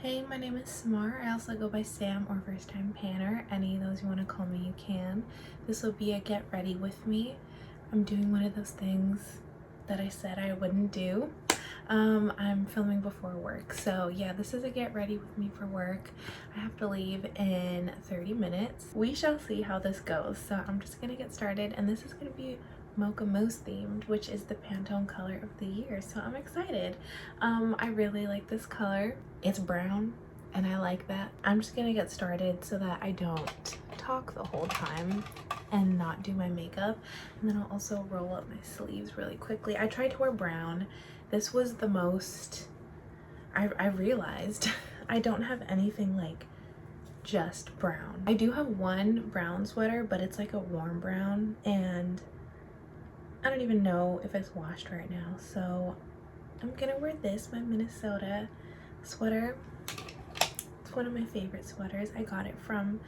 Hey, my name is Smar. I also go by Sam or First Time Panner. Any of those you want to call me, you can. This will be a get ready with me. I'm doing one of those things that I said I wouldn't do. I'm filming before work. So yeah, this is a get ready with me for work. I have to leave in 30 minutes. We shall see how this goes. So I'm just gonna get started, and this is gonna be Mocha Mousse themed, which is the Pantone color of the year, so I'm excited. I really like this color. It's brown and I like that. I'm just gonna get started so that I don't talk the whole time and not do my makeup, and then I'll also roll up my sleeves really quickly. I tried to wear brown. This was the most I realized I don't have anything like just brown. I do have one brown sweater, but it's like a warm brown, and I don't even know if it's washed right now, so I'm gonna wear this, my Minnesota sweater. It's one of my favorite sweaters. I got it from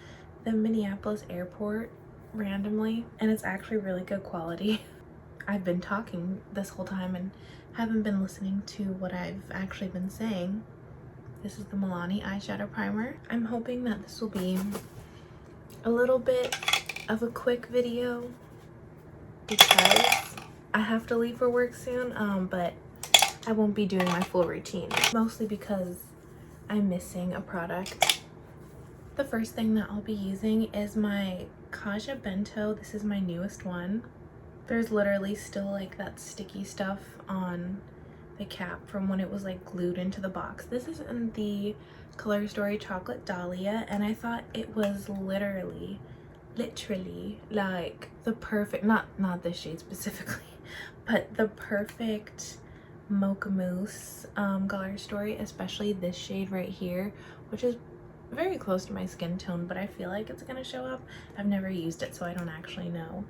the Minneapolis airport randomly, and it's actually really good quality. I've been talking this whole time and haven't been listening to what I've actually been saying. This is the Milani eyeshadow primer. I'm hoping that this will be a little bit of a quick video because I have to leave for work soon, but I won't be doing my full routine, mostly because I'm missing a product. The first thing that I'll be using is my Kaja Bento. This is my newest one. There's literally still like that sticky stuff on the cap from when it was like glued into the box. This is in the Color Story Chocolate Dahlia, and I thought it was literally like the perfect, not this shade specifically, but the perfect Mocha Mousse Color Story, especially this shade right here, which is very close to my skin tone, but I feel like it's gonna show up. I've never used it, so I don't actually know,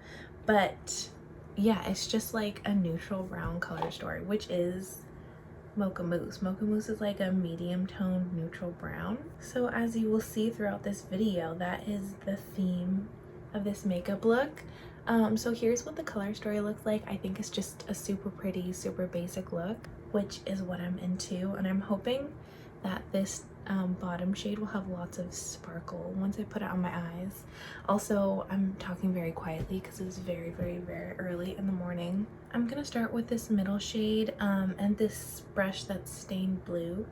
but yeah, it's just like a neutral brown color story, which is Mocha Mousse. Mocha Mousse is like a medium toned neutral brown. So as you will see throughout this video, that is the theme of this makeup look. So here's what the color story looks like. I think it's just a super pretty, super basic look, which is what I'm into, and I'm hoping that this bottom shade will have lots of sparkle once I put it on my eyes. Also, I'm talking very quietly because it was very early in the morning. I'm gonna start with this middle shade and this brush that's stained blue,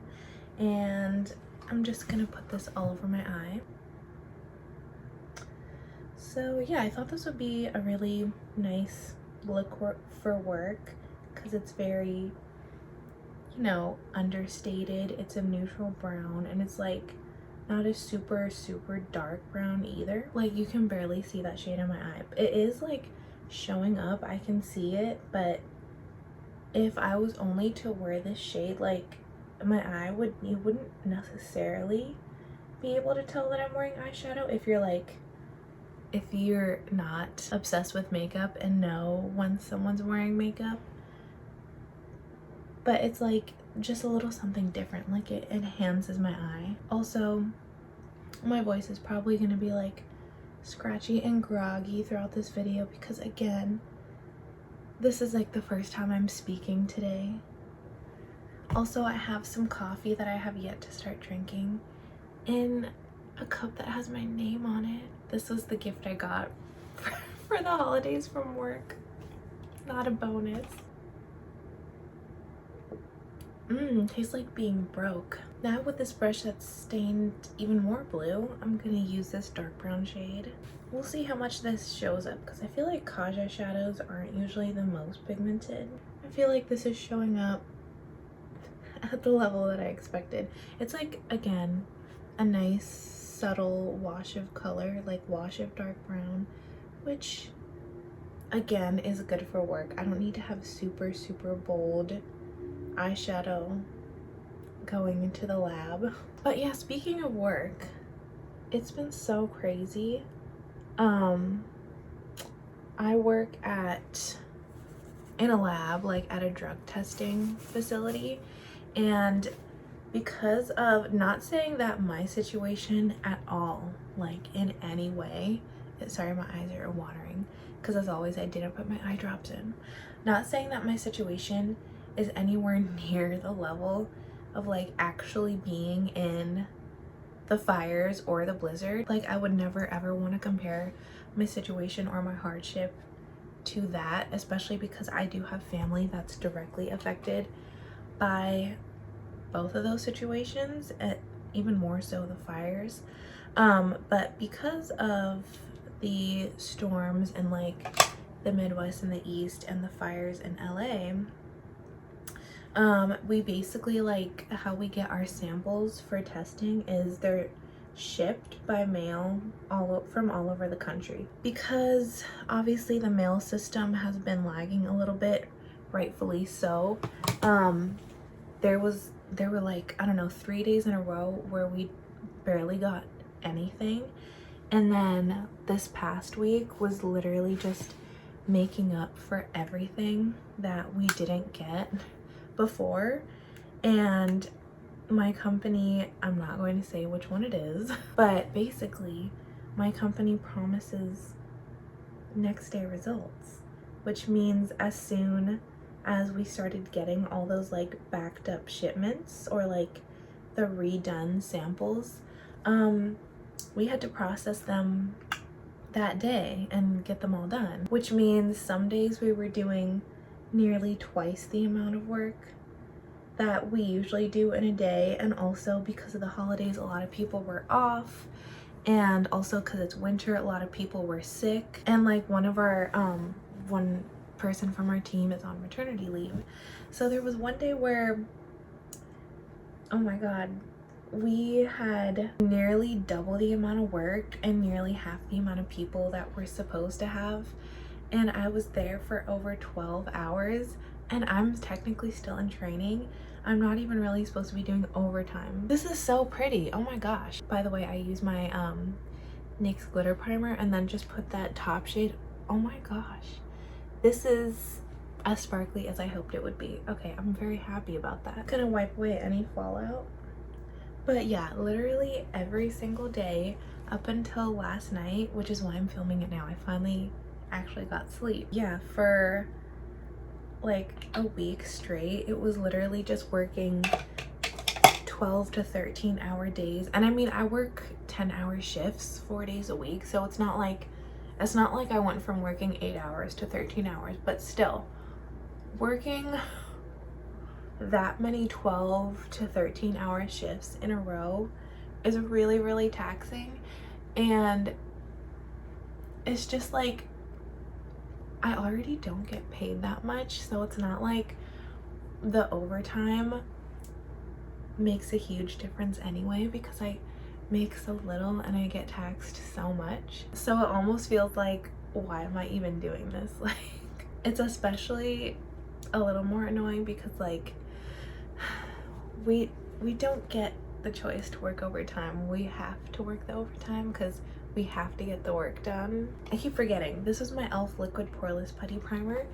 and I'm just gonna put this all over my eye. So yeah, I thought this would be a really nice look for work because it's very, you know, understated. It's a neutral brown, and it's like not a super dark brown either. Like you can barely see that shade in my eye. It is like showing up, I can see it, but if I was only to wear this shade, like my eye you wouldn't necessarily be able to tell that I'm wearing eyeshadow if you're not obsessed with makeup and know when someone's wearing makeup. But it's like just a little something different, like it enhances my eye. Also, my voice is probably gonna be like scratchy and groggy throughout this video because again, this is like the first time I'm speaking today. Also, I have some coffee that I have yet to start drinking in a cup that has my name on it. This was the gift I got for the holidays from work, not a bonus. Tastes like being broke. Now with this brush that's stained even more blue, I'm gonna use this dark brown shade. We'll see how much this shows up because I feel like Kaja shadows aren't usually the most pigmented. I feel like this is showing up at the level that I expected. It's like, again, a nice subtle wash of color, like wash of dark brown, which again is good for work. I don't need to have super bold eyeshadow going into the lab. But yeah, speaking of work, it's been so crazy. I work in a lab, like at a drug testing facility, and because of, not saying that my situation at all, like in any way, sorry, my eyes are watering because as always I didn't put my eye drops in. Not saying that my situation is anywhere near the level of like actually being in the fires or the blizzard. Like I would never ever want to compare my situation or my hardship to that, especially because I do have family that's directly affected by both of those situations, and even more so the fires. But because of the storms in like the Midwest and the East and the fires in LA, we basically, like, how we get our samples for testing is they're shipped by mail from all over the country. Because obviously the mail system has been lagging a little bit, rightfully so. There were like, I don't know, 3 days in a row where we barely got anything, and then this past week was literally just making up for everything that we didn't get before. And my company, I'm not going to say which one it is, but basically my company promises next day results, which means as soon as we started getting all those like backed up shipments or like the redone samples, we had to process them that day and get them all done, which means some days we were doing nearly twice the amount of work that we usually do in a day. And also because of the holidays, a lot of people were off, and also because it's winter, a lot of people were sick, and like one person from our team is on maternity leave. So there was one day where, oh my god, we had nearly double the amount of work and nearly half the amount of people that we're supposed to have, and I was there for over 12 hours, and I'm technically still in training. I'm not even really supposed to be doing overtime. This is so pretty, oh my gosh. By the way, I use my NYX glitter primer and then just put that top shade. Oh my gosh, this is as sparkly as I hoped it would be. Okay, I'm very happy about that. Gonna wipe away any fallout. But yeah, literally every single day up until last night, which is why I'm filming it now. I finally actually got sleep. Yeah, for like a week straight, it was literally just working 12 to 13 hour days. And I mean, I work 10-hour shifts 4 days a week, so it's not like I went from working 8 hours to 13 hours, but still working that many 12 to 13 hour shifts in a row is really, really taxing. And it's just like, I already don't get paid that much, so it's not like the overtime makes a huge difference anyway, because I make so little and I get taxed so much. So it almost feels like, why am I even doing this? Like, it's especially a little more annoying because like we don't get the choice to work overtime. We have to work the overtime because we have to get the work done. I keep forgetting, this is my e.l.f. liquid poreless putty primer,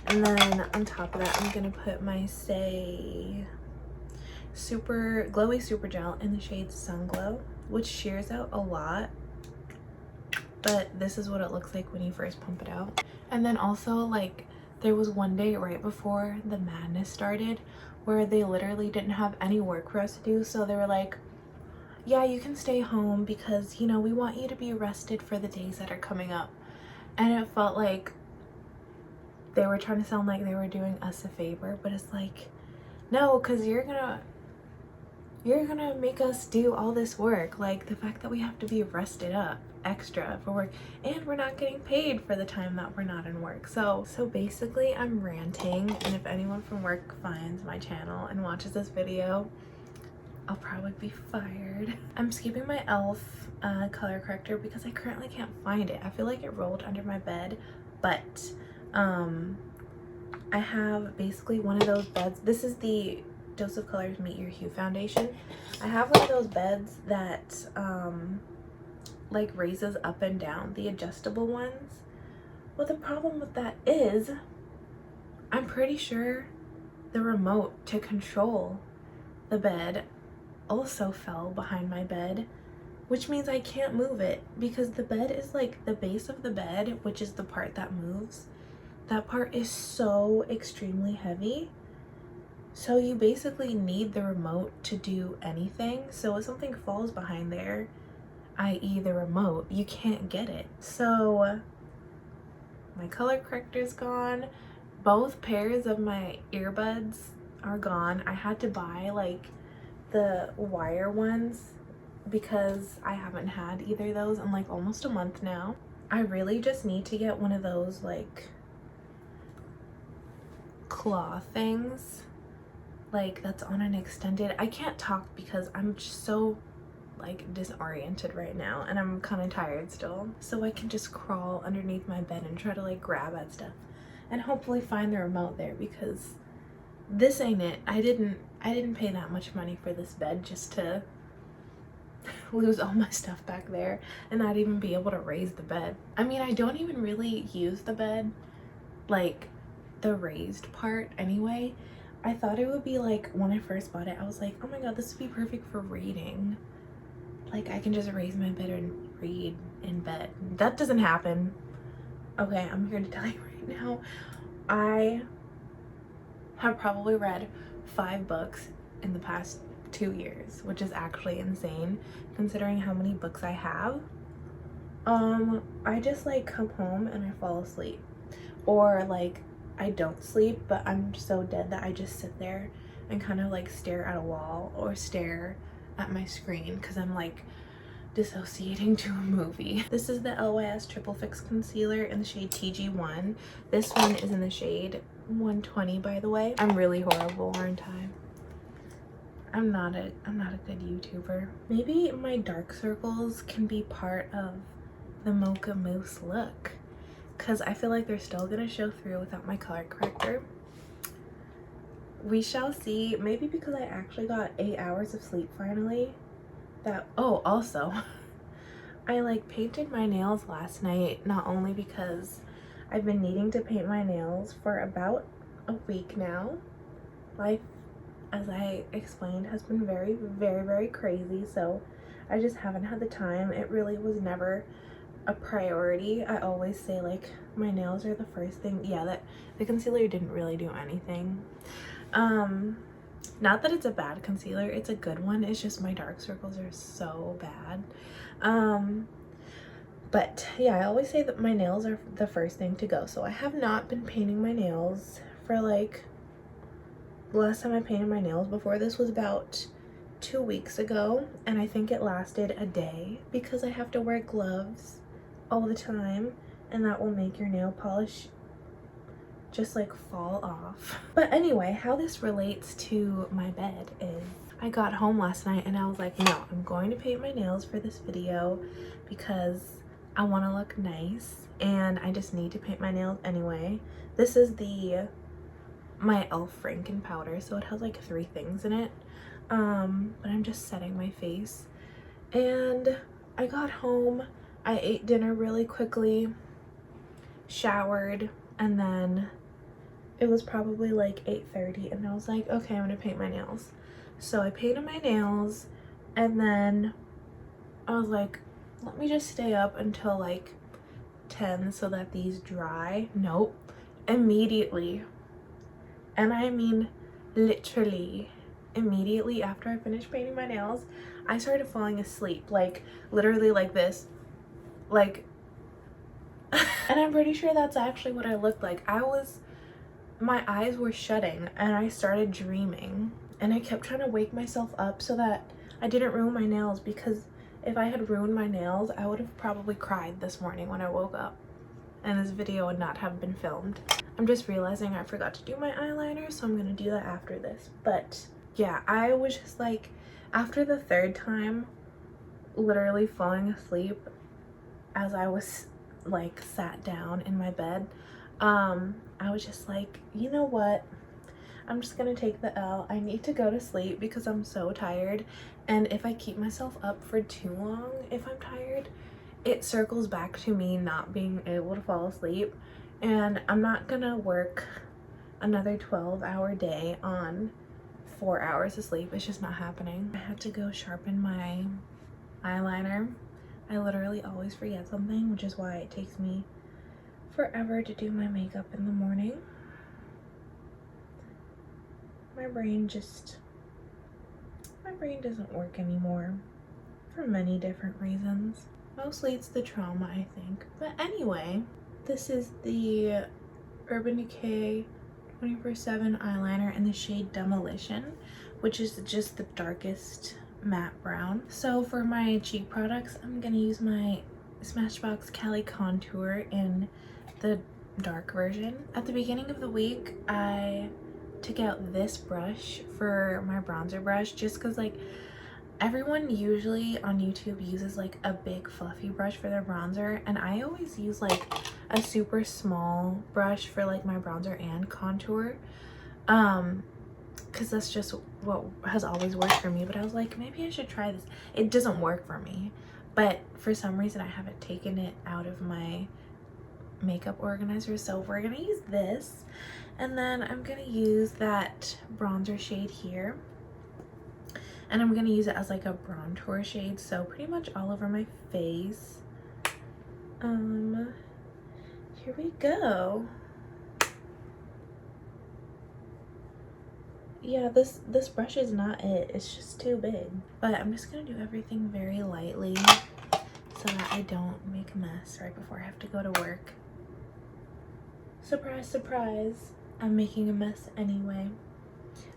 and then on top of that I'm gonna put my Stay Super Glowy Super Gel in the shade Sun Glow, which shears out a lot, but this is what it looks like when you first pump it out. And then also, like, there was one day right before the madness started where they literally didn't have any work for us to do, so they were like, yeah, you can stay home because, you know, we want you to be rested for the days that are coming up. And it felt like they were trying to sound like they were doing us a favor, but it's like, no, because you're gonna make us do all this work. Like, the fact that we have to be rested up extra for work, and we're not getting paid for the time that we're not in work. So basically I'm ranting, and if anyone from work finds my channel and watches this video, I'll probably be fired. I'm skipping my e.l.f. color corrector because I currently can't find it. I feel like it rolled under my bed, but I have basically one of those beds. This is the Dose of Colors Meet Your Hue foundation. I have one of those beds that like raises up and down, the adjustable ones. Well, the problem with that is I'm pretty sure the remote to control the bed also fell behind my bed, which means I can't move it because the bed is like, the base of the bed, which is the part that moves, that part is so extremely heavy So you basically need the remote to do anything. So if something falls behind there, i.e. the remote, you can't get it. So my color corrector's gone. Both pairs of my earbuds are gone. I had to buy like the wire ones because I haven't had either of those in like almost a month now. I really just need to get one of those like claw things, like that's on an extended. I can't talk because I'm just so like disoriented right now and I'm kind of tired still, so I can just crawl underneath my bed and try to like grab at stuff and hopefully find the remote there, because this ain't it. I didn't pay that much money for this bed just to lose all my stuff back there and not even be able to raise the bed. I mean, I don't even really use the bed, like the raised part anyway. I thought it would be like, when I first bought it, I was like, oh my god, this would be perfect for reading. Like I can just raise my bed and read in bed. That doesn't happen. Okay, I'm here to tell you right now, I have probably read 5 books in the past 2 years, which is actually insane considering how many books I have. I just like come home and I fall asleep, or like I don't sleep, but I'm so dead that I just sit there and kind of like stare at a wall or stare at my screen because I'm like dissociating to a movie. This is the LYS Triple Fix Concealer in the shade TG1. This one is in the shade 120, by the way. I'm really horrible, aren't I? I'm not a good YouTuber. Maybe my dark circles can be part of the Mocha Mousse look, because I feel like they're still gonna show through without my color corrector. We shall see. Maybe because I actually got 8 hours of sleep finally. That, oh, also I like painted my nails last night, not only because I've been needing to paint my nails for about a week now. Life, as I explained, has been very, very, very crazy, so I just haven't had the time. It really was never a priority. I always say like my nails are the first thing. Yeah, that the concealer didn't really do anything. Not that it's a bad concealer, it's a good one. It's just my dark circles are so bad. But yeah, I always say that my nails are the first thing to go. So I have not been painting my nails for like, the last time I painted my nails before this was about 2 weeks ago, and I think it lasted a day because I have to wear gloves all the time, and that will make your nail polish just like fall off. But anyway, how this relates to my bed is I got home last night and I was like, no, I'm going to paint my nails for this video because I want to look nice and I just need to paint my nails anyway. This is my Elf Franken powder, so it has like 3 things in it. But I'm just setting my face, and I got home, I ate dinner really quickly, showered, and then it was probably like 8:30 and I was like, okay, I'm gonna paint my nails. So I painted my nails, and then I was like, let me just stay up until like 10 so that these dry. Nope, immediately, and I mean literally immediately after I finished painting my nails, I started falling asleep, like literally like this, like and I'm pretty sure that's actually what I looked like. My eyes were shutting and I started dreaming, and I kept trying to wake myself up so that I didn't ruin my nails, because if I had ruined my nails, I would have probably cried this morning when I woke up and this video would not have been filmed. I'm just realizing I forgot to do my eyeliner, so I'm gonna do that after this. But yeah, I was just like, after the 3rd time literally falling asleep as I was like sat down in my bed, I was just like, you know what, I'm just gonna take the L. I need to go to sleep because I'm so tired, and if I keep myself up for too long, if I'm tired, it circles back to me not being able to fall asleep, and I'm not gonna work another 12-hour day on 4 hours of sleep. It's just not happening. I had to go sharpen my eyeliner. I literally always forget something, which is why it takes me forever to do my makeup in the morning. My my brain doesn't work anymore for many different reasons. Mostly it's the trauma, I think. But anyway, this is the Urban Decay 24/7 eyeliner in the shade Demolition, which is just the darkest matte brown. So for my cheek products, I'm gonna use my Smashbox Cali Contour in the dark version. At the beginning of the week, I took out this brush for my bronzer brush just because like everyone usually on YouTube uses like a big fluffy brush for their bronzer, and I always use like a super small brush for like my bronzer and contour because that's just what has always worked for me. But I was like, maybe I should try this. It doesn't work for me, but for some reason I haven't taken it out of my makeup organizer, so we're gonna use this. And then I'm gonna use that bronzer shade here, and I'm gonna use it as like a bronzer shade, so pretty much all over my face. Here we go. Yeah, this brush is not it. It's just too big. But I'm just gonna do everything very lightly so that I don't make a mess right before I have to go to work. Surprise, surprise, I'm making a mess anyway.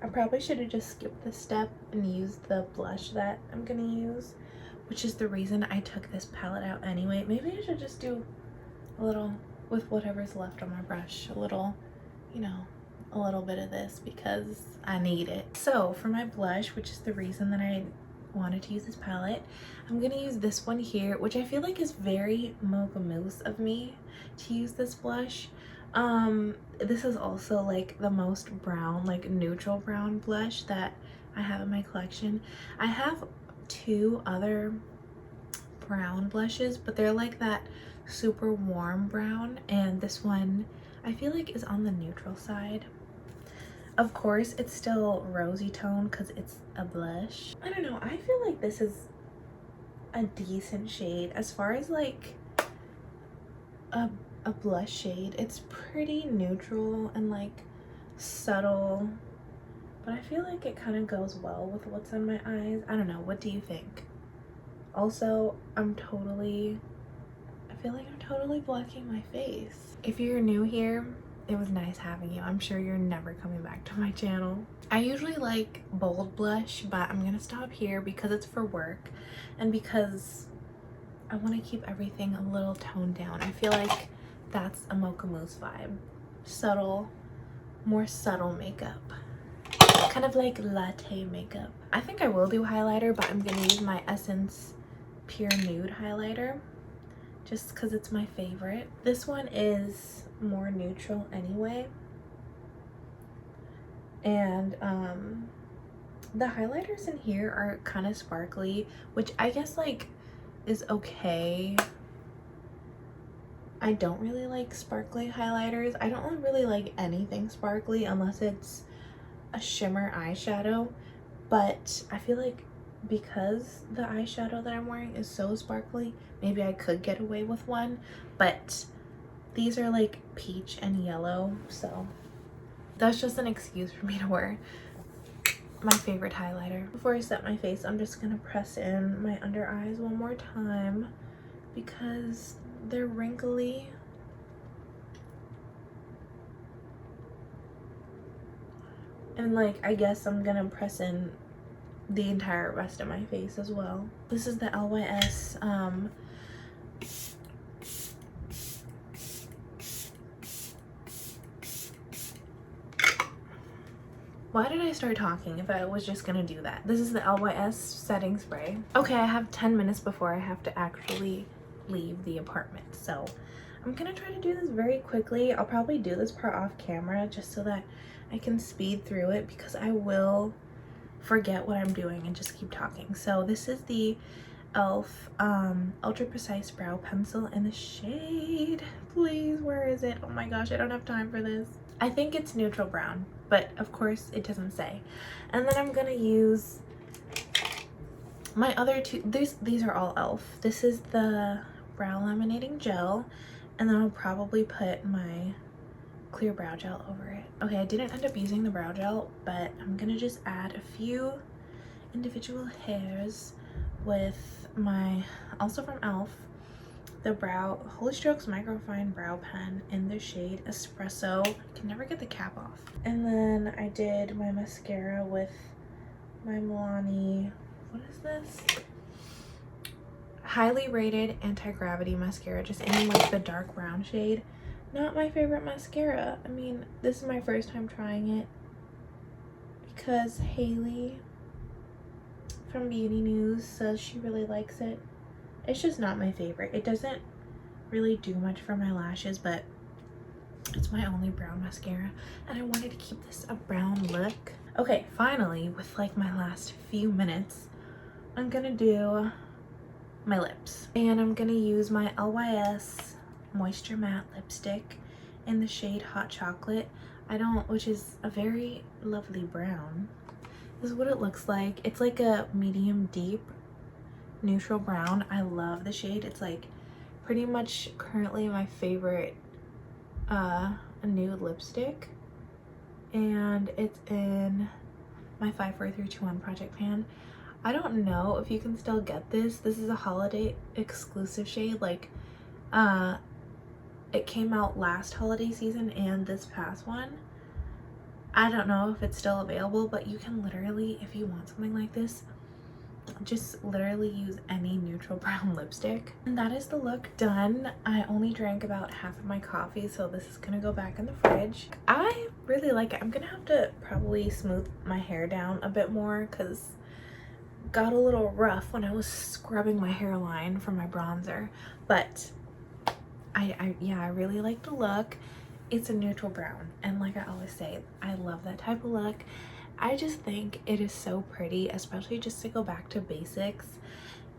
I probably should have just skipped this step and used the blush that I'm gonna use, which is the reason I took this palette out anyway. Maybe I should just do a little, with whatever's left on my brush, a little, you know, a little bit of this because I need it. So for my blush, which is the reason that I wanted to use this palette, I'm gonna use this one here, which I feel like is very Mocha Mousse of me to use this blush. This is also like the most brown, like neutral brown blush that I have in my collection. I have two other brown blushes, but they're like that super warm brown, and this one I feel like is on the neutral side. Of course, it's still rosy tone because it's a blush. I don't know, I feel like this is a decent shade as far as like a blush shade. It's pretty neutral and like subtle, but I feel like it kind of goes well with what's on my eyes. I don't know, what do you think? Also, I feel like I'm totally blocking my face. If you're new here, it was nice having you. I'm sure you're never coming back to my channel. I usually like bold blush, but I'm gonna stop here because it's for work and because I want to keep everything a little toned down. I feel like that's a Mocha Mousse vibe. Subtle, more subtle makeup. Kind of like latte makeup. I think I will do highlighter, but I'm gonna use my Essence Pure Nude highlighter just because it's my favorite. This one is more neutral anyway. And the highlighters in here are kind of sparkly, which I guess like is okay. I don't really like sparkly highlighters. I don't really like anything sparkly unless it's a shimmer eyeshadow, but I feel like because the eyeshadow that I'm wearing is so sparkly, maybe I could get away with one, but these are like peach and yellow, so that's just an excuse for me to wear my favorite highlighter. Before I set my face, I'm just gonna press in my under eyes one more time because they're wrinkly. And like, I guess I'm gonna press in the entire rest of my face as well. This is the LYS why did I start talking if I was just gonna do that? This is the LYS setting spray. Okay, I have 10 minutes before I have to actually leave the apartment, so I'm gonna try to do this very quickly. I'll probably do this part off camera just so that I can speed through it because I will forget what I'm doing and just keep talking. So this is the e.l.f. Ultra Precise Brow Pencil in the shade, please, where is it? Oh my gosh, I don't have time for this. I think it's neutral brown, but of course it doesn't say. And then I'm gonna use my other two. These are all e.l.f. This is the brow laminating gel, and then I'll probably put my clear brow gel over it. Okay, I didn't end up using the brow gel, but I'm gonna just add a few individual hairs with my, also from e.l.f., the Holy Strokes Microfine Brow Pen in the shade Espresso. Can never get the cap off. And then I did my mascara with my Milani, what is this? Highly rated anti-gravity mascara, just in like the dark brown shade. Not my favorite mascara. I mean, this is my first time trying it because Haley from Beauty News says she really likes it. It's just not my favorite. It doesn't really do much for my lashes, but it's my only brown mascara and I wanted to keep this a brown look. Okay, finally, with like my last few minutes, I'm gonna do my lips. And I'm gonna use my LYS Moisture Matte Lipstick in the shade Hot Chocolate. Which is a very lovely brown. This is what it looks like. It's like a medium deep neutral brown. I love the shade. It's like pretty much currently my favorite nude lipstick, and it's in my 54321 project pan. I don't know if you can still get this. This is a holiday exclusive shade. Like it came out last holiday season and this past one. I don't know if it's still available, but you can literally, if you want something like this, just literally use any neutral brown lipstick. And that is the look done. I only drank about half of my coffee, so this is gonna go back in the fridge. I really like it. I'm gonna have to probably smooth my hair down a bit more because got a little rough when I was scrubbing my hairline from my bronzer, but yeah, I really like the look. It's a neutral brown, and like I always say, I love that type of look. I just think it is so pretty, especially just to go back to basics.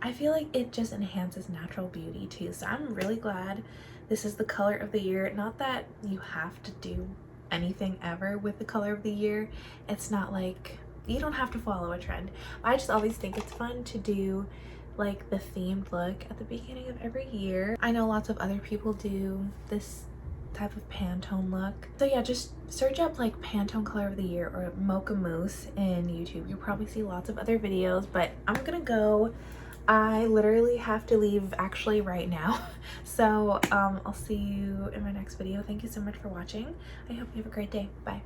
I feel like it just enhances natural beauty too, so I'm really glad this is the color of the year. Not that you have to do anything ever with the color of the year. It's not like you don't have to follow a trend. I just always think it's fun to do like the themed look at the beginning of every year. I know lots of other people do this type of Pantone look. So yeah, just search up like Pantone color of the year or Mocha Mousse in YouTube. You'll probably see lots of other videos, but I'm gonna go. I literally have to leave actually right now. So I'll see you in my next video. Thank you so much for watching. I hope you have a great day. Bye.